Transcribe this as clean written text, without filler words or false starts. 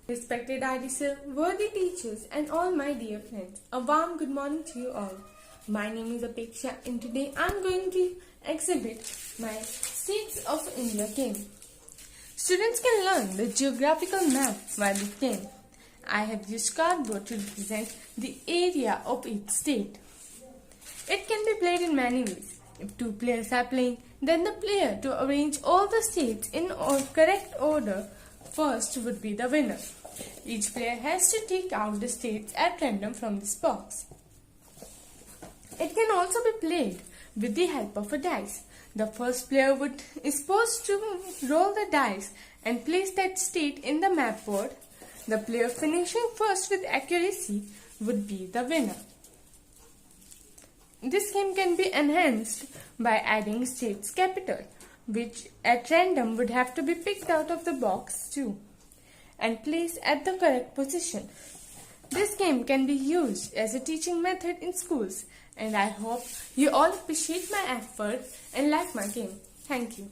Respected IDSL, worthy teachers, and all my dear friends, a warm good morning to you all. My name is Apeksha, and today I'm going to exhibit my States of India game. Students can learn the geographical map while it game. I have used cardboard to represent the area of each state. It can be played in many ways. If two players are playing, then the player to arrange all the states in correct order first would be the winner. Each player has to take out the states at random from this box. It can also be played with the help of a dice. The first player is supposed to roll the dice and place that state in the map board. The player finishing first with accuracy would be the winner. This game can be enhanced by adding states capital, which at random would have to be picked out of the box too and placed at the correct position. This game can be used as a teaching method in schools, and I hope you all appreciate my effort and like my game. Thank you.